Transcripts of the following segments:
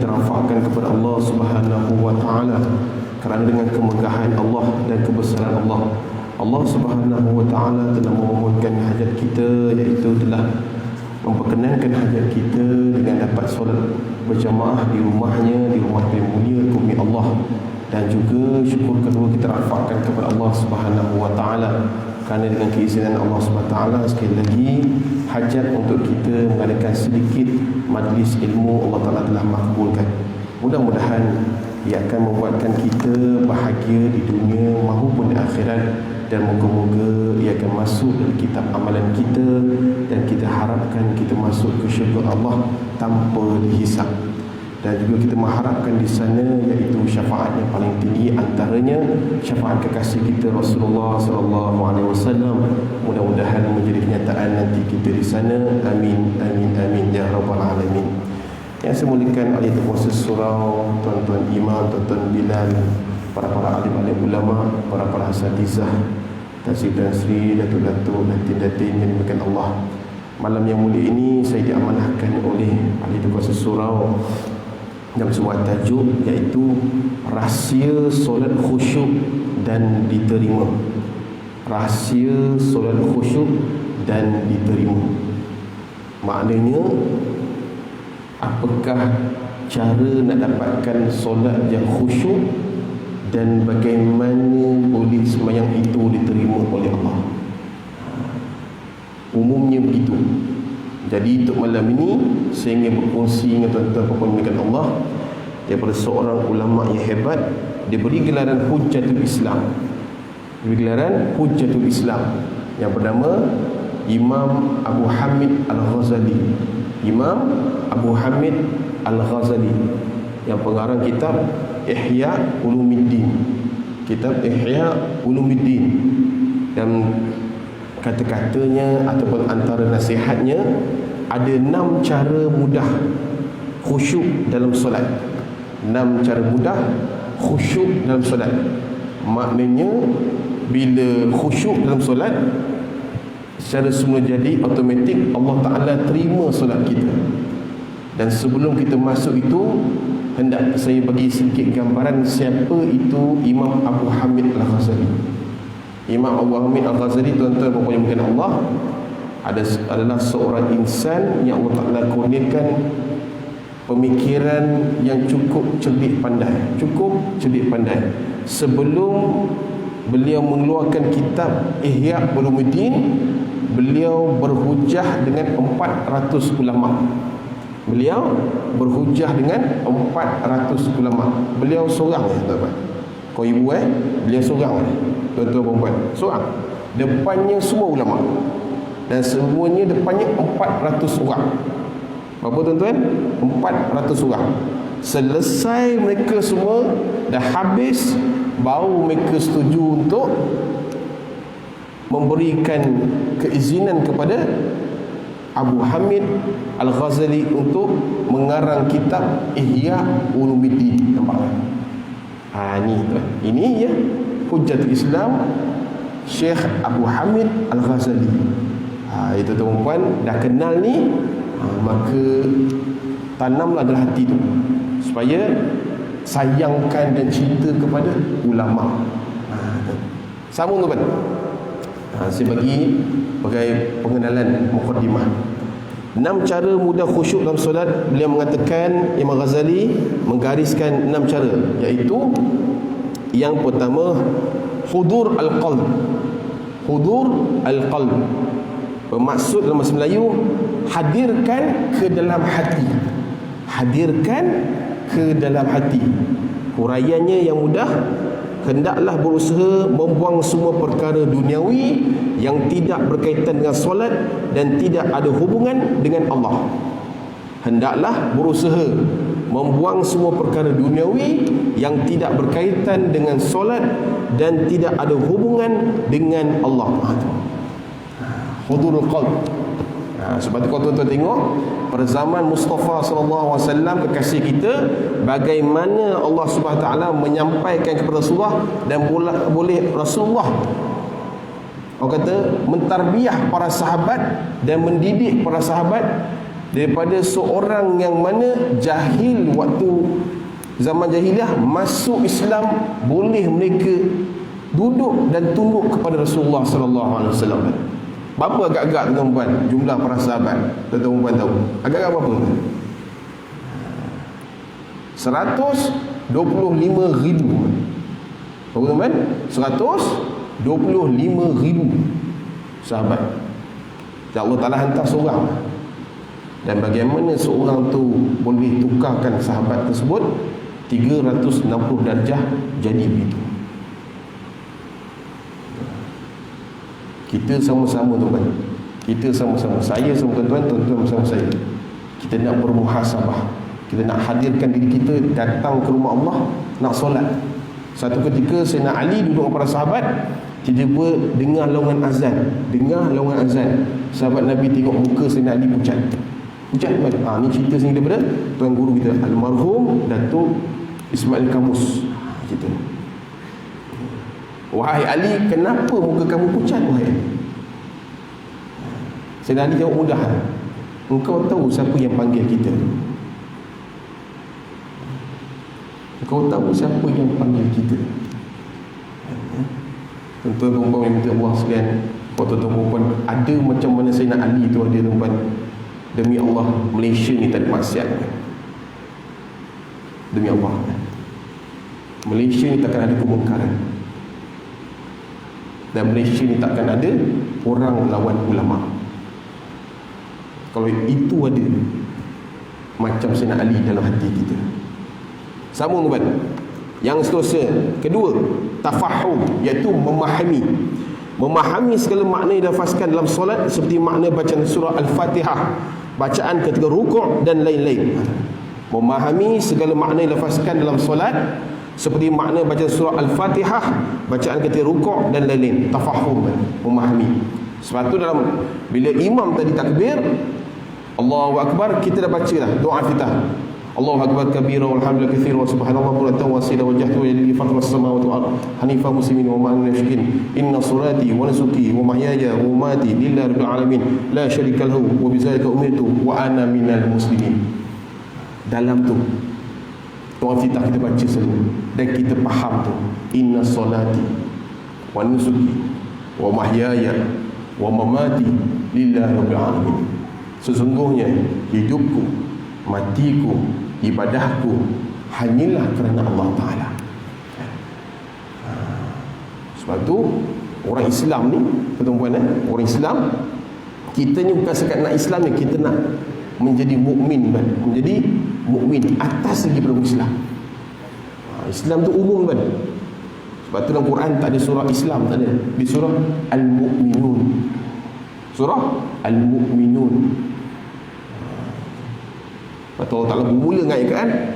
kita rafakkan kepada Allah Subhanahu wa taala, kerana dengan kemegahan Allah dan kebesaran Allah, Allah Subhanahu wa taala telah memohonkan hajat kita, iaitu telah memperkenankan hajat kita dengan dapat solat berjamaah di rumahnya, di rumah yang mulia bumi Allah. Dan juga syukur kedua kita rafakkan kepada Allah Subhanahu wa taala, kerana dengan keizinan Allah Subhanahu wa taala sekali lagi hajat untuk kita mengadakan sedikit majlis ilmu Allah Taala telah makbulkan. Mudah-mudahan ia akan membuatkan kita bahagia di dunia maupun di akhirat, dan moga-moga ia akan masuk dalam kitab amalan kita, dan kita harapkan kita masuk ke syurga Allah tanpa dihisap. Dan juga kita mengharapkan di sana iaitu syafaat yang paling tinggi, antaranya syafaat kekasih kita Rasulullah sallallahu alaihi wasallam. Mudah-mudahan menjadi kenyataan nanti kita di sana. Amin amin amin ya rabbal alamin. Yang saya muliakan ahli kuasa surau, tuan-tuan imam, tuan-tuan bilal, para alim-alim ulama, para asatizah, Tan Sri, Datuk-datuk dan datin yang dimuliakan Allah. Malam yang mulia ini saya diamanahkan oleh ahli kuasa surau dalam sebuah tajuk, iaitu rahsia solat khusyuk dan diterima. Rahsia solat khusyuk dan diterima. Maknanya, apakah cara nak dapatkan solat yang khusyuk, dan bagaimana boleh sembahyang itu diterima oleh Allah. Umumnya begitu. Jadi untuk malam ini saya ingin berkongsi dengan tuan-tuan pemimpin Allah daripada seorang ulama yang hebat. Dia beri gelaran Hujjatul Islam. Yang bernama Imam Abu Hamid Al-Ghazali. Imam Abu Hamid Al-Ghazali, yang pengarang kitab Ihya Ulumuddin. Kitab Ihya Ulumuddin. Dan kata-katanya ataupun antara nasihatnya, ada 6 cara mudah khusyuk dalam solat. 6 cara mudah khusyuk dalam solat. Maknanya bila khusyuk dalam solat, secara semula jadi automatik Allah Ta'ala terima solat kita. Dan sebelum kita masuk itu, hendak saya bagi sedikit gambaran siapa itu Imam Abu Hamid Al-Ghazali. Imam Abu Hamid Al-Ghazali, tuan-tuan yang mungkin Allah, adalah seorang insan yang Allah Ta'ala kurniakan pemikiran yang cukup cerdik pandai. Sebelum beliau mengeluarkan kitab Ihya Ulumuddin, beliau berhujah dengan 400 ulama. Beliau seorang, tuan-tuan. Kau ibu beliau seorang, tuan-tuan perempuan, seorang. Depannya semua ulama, dan semuanya depannya 400 orang. Berapa, tuan-tuan? 400 orang. Selesai mereka semua dah habis, baru mereka setuju untuk memberikan keizinan kepada Abu Hamid Al-Ghazali untuk mengarang kitab Ihya Ulumuddin. Nampak tak? Ni tuan. Ini ya Hujjatul Islam Syekh Abu Hamid Al-Ghazali. Itu tuan-tuan dah kenal ni, maka tanamlah dalam hati tu supaya sayangkan dan cinta kepada ulama. Sama tuan. Saya bagi sebagai pengenalan mukadimah 6 cara mudah khusyuk dalam solat. Beliau mengatakan, Imam Ghazali menggariskan 6 cara, iaitu yang pertama, hudur al-qalb. Bermaksud dalam bahasa Melayu, hadirkan ke dalam hati. Huraiannya yang mudah, hendaklah berusaha membuang semua perkara duniawi yang tidak berkaitan dengan solat dan tidak ada hubungan dengan Allah. Hendaklah berusaha membuang semua perkara duniawi yang tidak berkaitan dengan solat dan tidak ada hubungan dengan Allah. Hudurul qalb. Sebab itu kalau tuan-tuan tengok pada zaman Mustafa sallallahu alaihi wasallam, kekasih kita, bagaimana Allah Subhanahu wa taala menyampaikan kepada Rasulullah, dan boleh Rasulullah, orang kata, mentarbiah para sahabat dan mendidik para sahabat daripada seorang yang mana jahil waktu zaman jahiliah masuk Islam, boleh mereka duduk dan tunduk kepada Rasulullah sallallahu alaihi wasallam. Berapa agak-agak tuan-tuan jumlah para sahabat? Tuan-tuan tahu? Agak-agak berapa? 125,000. Berapa tuan-tuan? 125,000 sahabat. Dan Allah Ta'ala hantar seorang. Dan bagaimana seorang tu boleh tukarkan sahabat tersebut 360 darjah jadi begitu. Kita sama-sama tuan-tuan, kita sama-sama, saya sama tuan-tuan, tuan-tuan bersama saya, kita nak bermuhasabah, kita nak hadirkan diri kita datang ke rumah Allah, nak solat. Satu ketika Sayyidina Ali duduk dengan para sahabat, tiba-tiba dengar laungan azan. Sahabat Nabi tengok muka Sayyidina Ali pucat. Ni cerita sini daripada tuan guru kita almarhum Datuk Ismail Kamus. Cerita, wahai Ali, kenapa muka kamu pucat wahai Ali? Sayyidina Ali jawab mudah, engkau tahu siapa yang panggil kita? Engkau tahu siapa yang panggil kita? Tuan-tuan perempuan yang minta Allah sekalian, tuan-tuan perempuan, ada macam mana Sayyidina Ali tu ada tuan-tuan. Demi Allah, Malaysia ni tak ada maksiat. Demi Allah, Malaysia ni takkan ada kemungkaran. Dan Malaysia ni takkan ada orang lawan ulama. Kalau itu ada macam Sayyidina Ali dalam hati kita. Sambung tuan. Yang seterusnya, kedua, tafahum, iaitu memahami segala makna yang dilafazkan dalam solat, seperti makna bacaan surah Al-Fatihah, bacaan ketika rukuk dan lain-lain. Memahami segala makna yang dilafazkan dalam solat, seperti makna bacaan surah Al-Fatihah, bacaan ketika rukuk dan lain-lain. Tafahum, memahami. Sebab tu dalam bila imam tadi takbir Allahu Akbar, kita dah baca dah doa iftitah. Allahu Akbar kabira walhamdulillah katsira wa subhanallah bukratan wa asila wajhatu lillahi fatras samawati wal ard hanifan muslimin wa ma'al musyrikin inna salati wa nusuki wa mahyaya wa mamati lillahi rabbil alamin la syarika lahu wa bidzalika umirtu wa ana minal muslimin. Dalam tu doa iftitah kita baca selalu dan kita faham tu, inna salati wa nusuki wa mahyaya wa mamati lillahi rabbil alamin. Sesungguhnya hidupku, matiku, ibadahku hanyalah kerana Allah Ta'ala. Sebab tu orang Islam ni, tuan-tuan, orang Islam, kita ni bukan sekat nak Islam ni, kita nak menjadi mukmin, menjadi mukmin atas lagi daripada Islam. Islam tu umum kan. Sebab tu dalam Quran tak ada surah Islam, tak ada. Di surah Al-Mu'minun. Surah Al-Mu'minun. Allah Ta'ala bermula dengan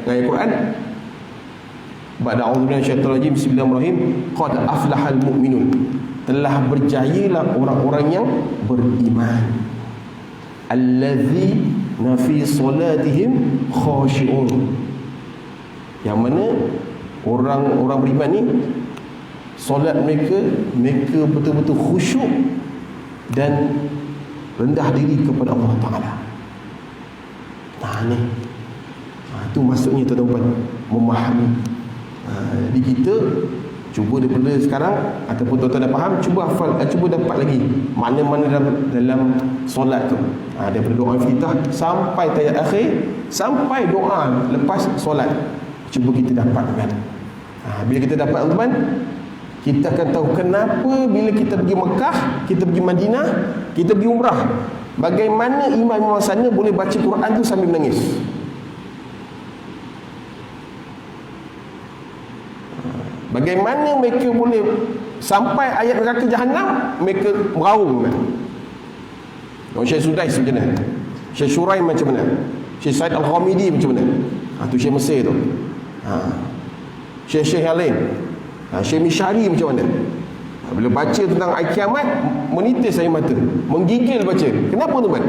ayat Quran. Ba'da a'udzubillahi minasyaitonir rajim, bismillahirrahmanirrahim, qad aflahal mu'minun, telah berjayalah orang-orang yang beriman, allazina fi salatihim khashi'un, yang mana orang-orang beriman ni solat mereka betul-betul khusyuk dan rendah diri kepada Allah Ta'ala. Itu maksudnya tuan-tuan, memahami. Jadi kita cuba daripada sekarang, ataupun tuan-tuan dah faham, cuba hafal, cuba dapat lagi mana-mana dalam solat tu, daripada doa iftitah sampai tayat akhir, sampai doa lepas solat, cuba kita dapat kan. Bila kita dapat tuan-tuan, kita akan tahu kenapa bila kita pergi Mekah, kita pergi Madinah, kita pergi umrah, bagaimana imam-imam sana boleh baca Quran tu sambil menangis. Bagaimana mereka boleh sampai ayat neraka jahanam, mereka meraung. Syekh Sudais macam mana? Syekh Shuraim macam mana? Syekh Said Al-Ghamidi macam mana? Tu Syekh Mesir tu. Syekh yang lain, Syekh Mishari macam mana? Bila baca tentang hari kiamat, menitis air mata, menggigil baca. Kenapa tu kan?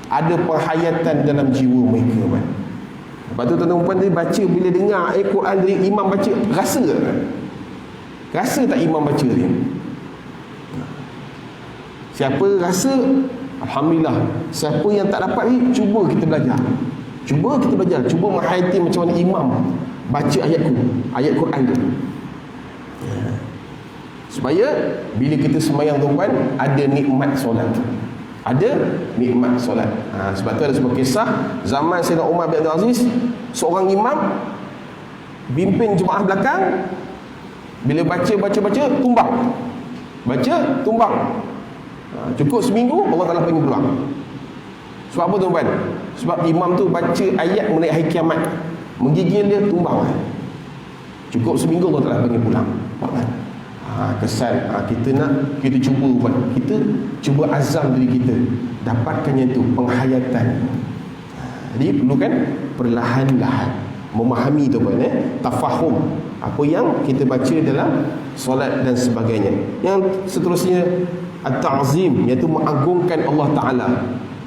Ada penghayatan dalam jiwa mereka kan. Lepas tu tuan-tuan tadi baca, bila dengar ayat Quran dari imam baca, rasa tak? Rasa tak imam baca dia? Siapa rasa Alhamdulillah. Siapa yang tak dapat ni, cuba kita belajar. Cuba menghayati macam mana imam baca ayat Quran tu. Supaya bila kita sembahyang tuan, ada nikmat solat. Sebab tu ada sebuah kisah zaman Sayyidina Umar bin Abdul Aziz, seorang imam bimbing jemaah belakang, bila baca tumbang. Cukup seminggu Allah Taala panggil pulang. Sebab apa tuan-tuan? Sebab imam tu baca ayat mengenai hari kiamat, menggigil dia, tumbang. Cukup seminggu Allah Taala panggil pulang. Kesan kita cuba buat, kita cuba azam diri kita dapatkan yang tu, penghayatan. Jadi perlukan perlahan-lahan memahami tu tafahum apa yang kita baca dalam solat dan sebagainya. Yang seterusnya at-ta'zim, iaitu mengagungkan Allah Ta'ala.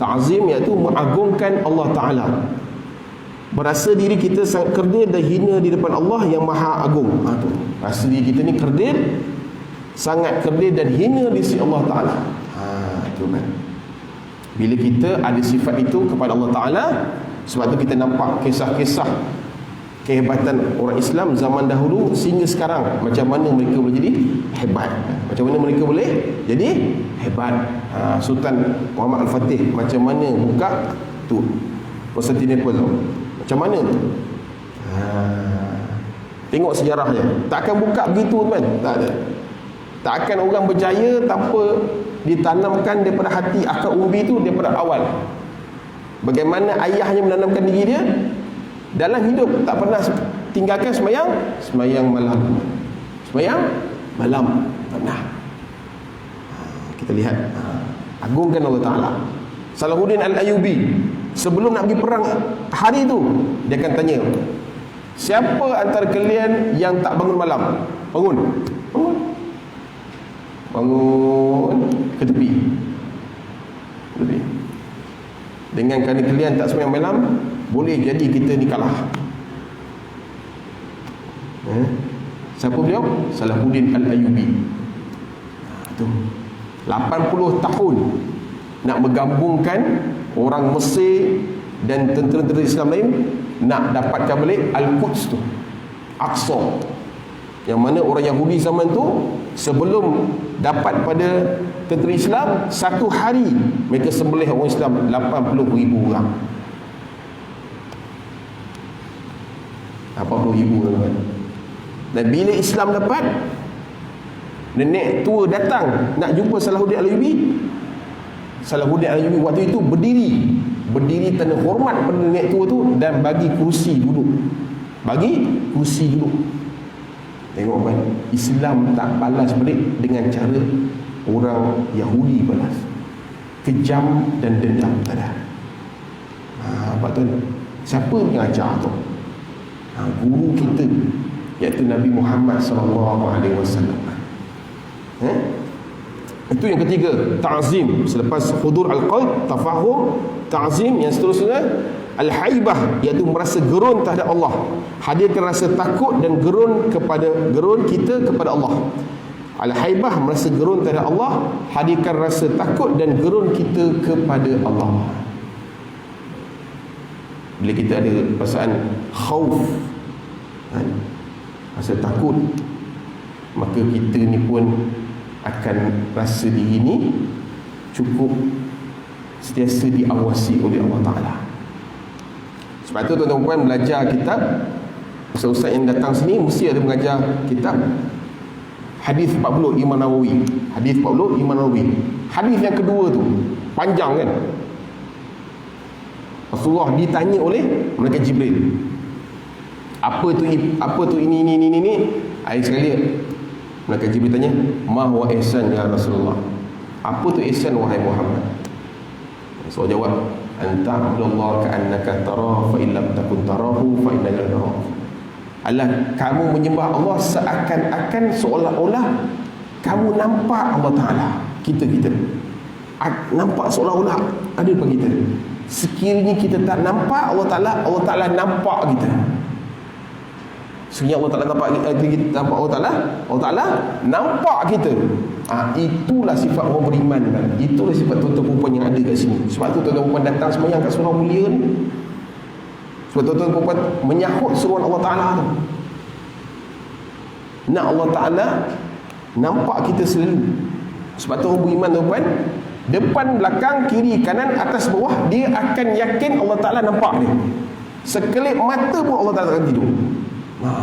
Ta'zim iaitu mengagungkan Allah Ta'ala. Berasa diri kita sangat kerdil dan hina di depan Allah yang Maha Agung. Rasa diri kita ni kerdil, sangat kerdil dan hina di sisi Allah Ta'ala. Itu kan. Bila kita ada sifat itu kepada Allah Ta'ala, sebab tu kita nampak kisah-kisah kehebatan orang Islam zaman dahulu sehingga sekarang, macam mana mereka boleh jadi hebat, macam mana mereka boleh jadi hebat. Sultan Muhammad Al-Fatih macam mana buka tu Constantinople tu, macam mana tu? Tengok sejarahnya. Takkan buka begitu kan? Tak ada. Takkan orang berjaya tanpa ditanamkan daripada hati akal umbi tu daripada awal. Bagaimana ayahnya menanamkan diri dia dalam hidup, tak pernah tinggalkan sembahyang malam pernah. Kita lihat, agungkan Allah Ta'ala. Salahuddin Al-Ayyubi sebelum nak pergi perang hari tu, dia akan tanya, siapa antara kalian yang tak bangun malam? Bangun ke tepi. Dengan kerana kalian tak sembahyang malam, boleh jadi kita ni kalah. Siapa beliau? Salahuddin Al-Ayyubi. Itu 80 tahun nak menggabungkan orang Mesir dan tentera-tentera Islam lain, nak dapatkan balik Al-Quds tu, Aqsa, yang mana orang Yahudi zaman tu sebelum dapat pada tentera Islam, satu hari mereka sembelih orang Islam 80,000 orang. 80,000 orang. Dan bila Islam dapat, nenek tua datang nak jumpa Salahuddin Al-Ayyubi. Salahuddin Al-Ayyubi waktu itu berdiri tanda hormat pada nenek tua tu dan bagi kursi duduk. Tengok kan, Islam tak balas balik dengan cara orang Yahudi balas. Kejam dan dendam tak ada. Apa tu? Siapa yang ajar tu? Guru kita, iaitu Nabi Muhammad SAW. Itu yang ketiga, ta'zim. Selepas hudur al-qalb, tafahum, ta'zim. Yang seterusnya al-haibah, iaitu merasa gerun terhadap Allah. Hadirkan rasa takut dan gerun kita kepada Allah. Al-haibah, merasa gerun terhadap Allah. Hadirkan rasa takut dan gerun kita kepada Allah. Bila kita ada perasaan khauf, rasa takut, maka kita ni pun akan rasa diri ni cukup sentiasa diawasi oleh Allah Ta'ala. Sebab tu tuan-tuan puan belajar kitab, ustaz-ustaz yang datang sini mesti ada mengajar kitab Hadis 40 Imam Nawawi. Hadis 40 Imam Nawawi. Hadis yang kedua tu panjang kan. Rasulullah ditanya oleh malaikat Jibril, apa tu ini. Air sekali malaikat Jibril tanya, ma huwa ihsan ya Rasulullah? Apa tu ihsan wahai Muhammad? Rasul jawab, anta abdullah ka'annaka tarahu fa in lam takun tarahu fa innahu yarahu. Allah, kamu menyembah Allah seakan-akan seolah-olah kamu nampak Allah Ta'ala. Kita nampak seolah-olah ada pada kita. Sekiranya kita tak nampak Allah Ta'ala nampak kita. Sekiranya Allah Ta'ala nampak kita, Allah Ta'ala nampak kita. Itulah sifat orang beriman kan? Itulah sifat tuan-tuan perempuan yang ada kat sini. Sebab tu tuan-tuan perempuan datang sembahyang kat surau mulia ni. Sebab tuan-tuan perempuan menyahut seruan Allah Ta'ala tu. Nak Allah Ta'ala nampak kita selalu. Sebab tu orang beriman tuan-tuan, depan, belakang, kiri, kanan, atas, bawah, dia akan yakin Allah Ta'ala nampak dia. Sekelip mata pun Allah Ta'ala akan tidur.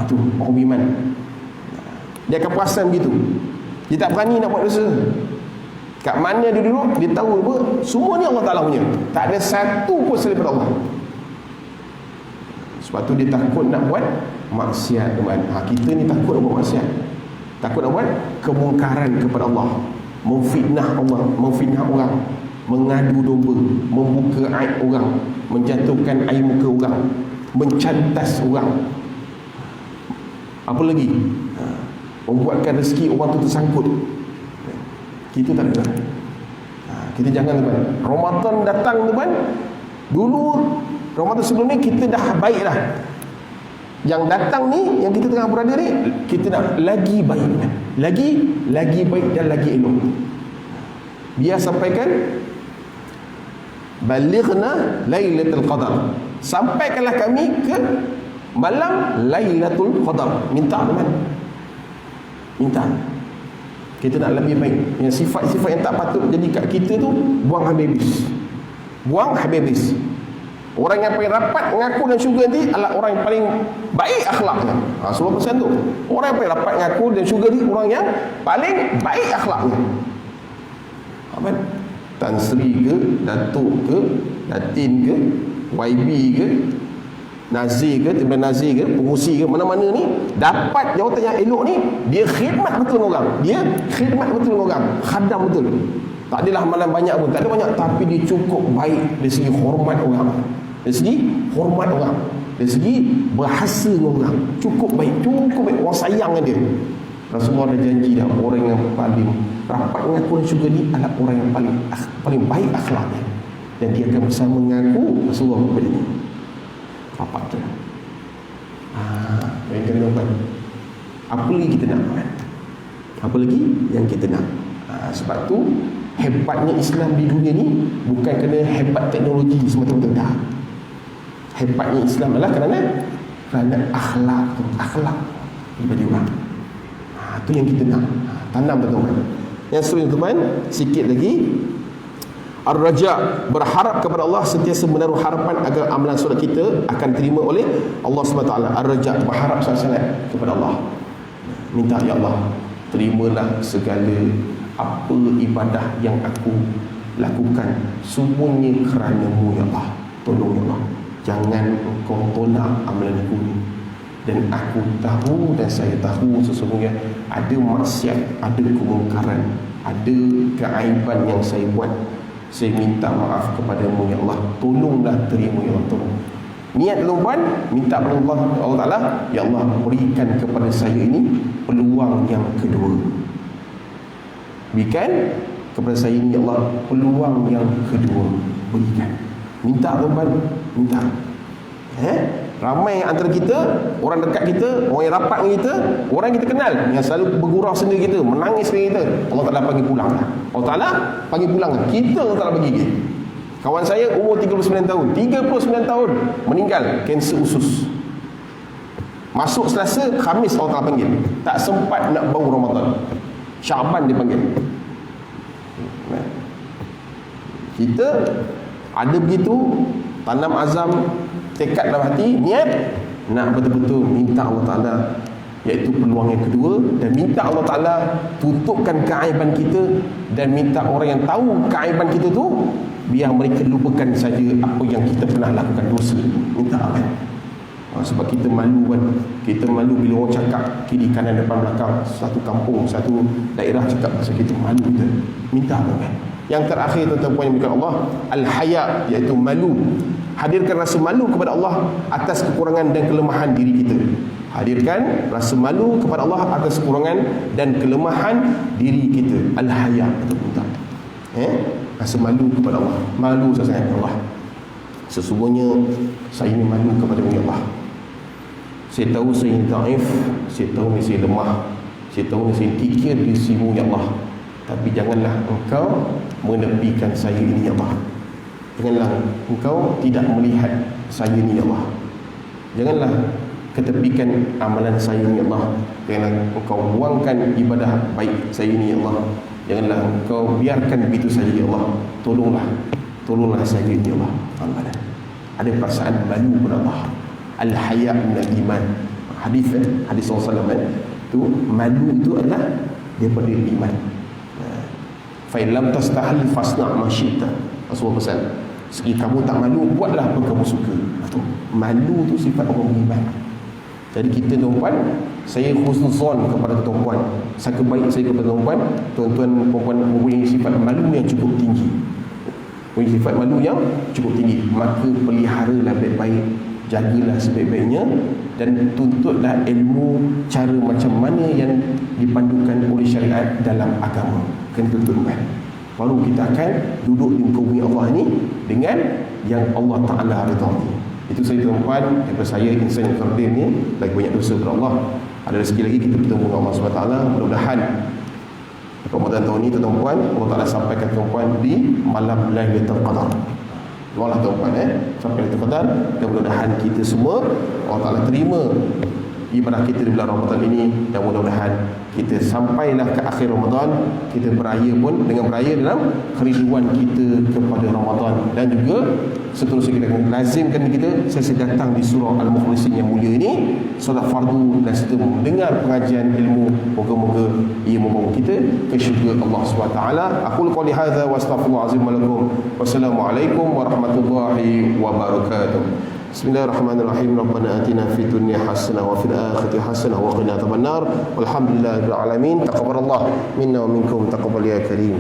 Tu orang beriman. Dia akan perasan begitu. Dia tak berani nak buat dosa. Kat mana dia duduk, dia tahu apa, semua ni Allah Ta'ala punya. Tak ada satu pun selain daripada Allah. Sebab tu dia takut nak buat maksiat, teman. Kita ni takut nak buat maksiat. Takut nak buat kemungkaran kepada Allah, memfitnah Allah, memfitnah orang, mengadu domba, membuka aib orang, menjatuhkan air muka orang, mencantas orang. Apa lagi? Membuatkan rezeki orang tu tersangkut. Kita tak ada. Kita jangan, teman. Ramadan datang, teman. Dulu Ramadan sebelum ni kita dah baik dah. Yang datang ni, yang kita tengah berada ni, kita nak lagi baik, lagi baik dan lagi elok. Biar sampaikan balighna lailatul qadar. Sampaikanlah kami ke malam Lailatul Qadar. Minta, teman. Minta. Kita nak lebih baik. Yang sifat-sifat yang tak patut jadi kat kita tu, buang habis. Buang habis. Orang yang paling rapat mengaku dan syurga nanti adalah orang yang paling baik akhlaknya. 10% tu. Orang yang paling rapat mengaku dan syurga ni orang yang paling baik akhlaknya. Apa? Tan Sri ke, Datuk ke, Datin ke, YB ke, Nazir ke, Timbalan Nazir ke, pengusi ke, mana-mana ni dapat jawatan yang elok ni, dia khidmat betul orang. Dia khidmat betul orang, khadam betul. Tak adalah amalan banyak pun, tak ada banyak, tapi dia cukup baik dari segi hormat orang, dari segi hormat orang, dari segi bahasa orang, cukup baik, orang sayang dia. Rasulullah dah janji dah, orang yang paling rapat mengaku dan syurga ni adalah orang yang paling baik akhlaknya, dan dia akan bersama mengaku Rasulullah kepada ni. Rapat tu. Yang kena dapat. Apa lagi kita nak? Apa lagi yang kita nak? Sebab tu hebatnya Islam di dunia ni bukan kerana hebat teknologi semata-mata, dah. Hebatnya Islam adalah kerana akhlak tu, akhlak daripada orang. Tu yang kita nak tanam, teman-teman. Yang seterusnya, teman, sikit lagi. Ar-Raja, berharap kepada Allah, sentiasa menaruh harapan agar amalan solat kita akan terima oleh Allah SWT. Ar-Raja, berharap sangat kepada Allah. Minta, ya Allah, terimalah segala apa ibadah yang aku lakukan, semuanya kerana-Mu, ya Allah. Tolong, ya Allah, jangan Engkau tolak amalan aku ni. Dan aku tahu dan saya tahu sesungguhnya ada maksiat, ada kemungkaran, ada keaiban yang saya buat. Saya minta maaf kepada-Mu, ya Allah. Tolonglah terima, ya Allah, tolong. Niat tuan-tuan, minta kepada Allah Ta'ala, ya Allah, berikan kepada saya ini peluang yang kedua. Berikan kepada saya ini, ya Allah, peluang yang kedua. Berikan. Minta tuan-tuan, minta. Ramai antara kita, orang dekat kita, orang yang rapat dengan kita, orang yang kita kenal, yang selalu bergurau sendiri kita, menangis dengan kita, Allah Ta'ala panggil pulang. Allah Ta'ala panggil pulang. Kita Allah Ta'ala bagi. Kawan saya umur 39 tahun, 39 tahun meninggal kanser usus. Masuk Selasa, Khamis Allah Ta'ala panggil. Tak sempat nak bau Ramadan, Syaban dia panggil. Kita ada begitu, tanam azam, tekad dalam hati, niat nak betul-betul minta Allah Ta'ala, iaitu peluang yang kedua, dan minta Allah Ta'ala tutupkan keaiban kita, dan minta orang yang tahu keaiban kita tu biar mereka lupakan saja apa yang kita pernah lakukan dosa. Minta kan? Sebab kita malu kan, kita malu bila orang cakap kiri kanan depan belakang, satu kampung, satu daerah cakap pasal kita, malu kita. Minta kan? Yang terakhir, tuan-tuan yang berkat Allah, al-haya, iaitu malu. Hadirkan rasa malu kepada Allah atas kekurangan dan kelemahan diri kita. Hadirkan rasa malu kepada Allah atas kekurangan dan kelemahan diri kita. Al-haya, betul-betul. Rasa malu kepada Allah. Malu sangat kepada Allah. Sesungguhnya saya ini malu kepada Allah. Saya tahu saya ini dhaif, saya tahu saya lemah, saya tahu saya kikir di sisi-Mu, ya Allah. Tapi janganlah engkau menepikan saya ini ya Allah. Janganlah engkau tidak melihat saya ini ya Allah. Janganlah ketepikan amalan saya ini ya Allah. Janganlah engkau buangkan ibadah baik saya ini ya Allah. Janganlah engkau biarkan begitu saja ya Allah. Tolonglah saya ini ya Allah. Ada perasaan malu kepada Allah. Al-haya' minal iman. Hadis Rasulullah itu malu itu adalah daripada iman. Fa in lam tastahil fasna' ma syi'ta. Rasulullah pesan, sekali kamu tak malu, buatlah apa kamu suka. Malu tu sifat orang beriman. Jadi kita tuan-tuan, saya khusnuzon kepada tuan-tuan, sangka baik saya kepada tuan-tuan, tuan-tuan perempuan mempunyai sifat malu yang cukup tinggi. Mempunyai sifat malu yang cukup tinggi. Maka peliharalah baik-baik, jagalah sebaik-baiknya, dan tuntutlah ilmu cara macam mana yang dipandukan oleh syariat dalam agama. Kena tuntutkan. Baru kita akan duduk di muka bumi Allah ni dengan yang Allah Ta'ala redha. Itu saya tuan-tuan, daripada saya insan yang kerdil ni, lagi banyak dosa kepada Allah. Ada rezeki lagi kita bertemu dengan Allah SWT. Mudah-mudahan Ramadan tahun ni tuan-tuan, Allah Ta'ala sampaikan tuan-tuan di malam Lailatul Qadar. Doalah tuan-tuan sampai Lailatul Qadar, dan mudah-mudahan kita semua Allah Ta'ala terima ibadah kita di bulan Ramadan ini, dan mudah-mudahan kita sampailah ke akhir Ramadan, kita beraya pun dengan beraya dalam kerinduan kita kepada Ramadan, dan juga seterusnya kita akan lazimkan kita sesi datang di surah Al-Mukhlisin yang mulia ini, solat fardu, dan serta mendengar pengajian ilmu. Moga-moga ia membawa kita ke syurga Allah SWT. Aku qouli hadza wa astaghfirullahal azim lakum. Wassalamualaikum warahmatullahi wabarakatuh. Bismillahirrahmanirrahim. Rabbana atina fid dunya hasanah wa fil akhirati hasanah wa qina adzabannar. Walhamdulillahirabbil alamin. Taqabbalallahu minna wa minkum taqabbal ya karim.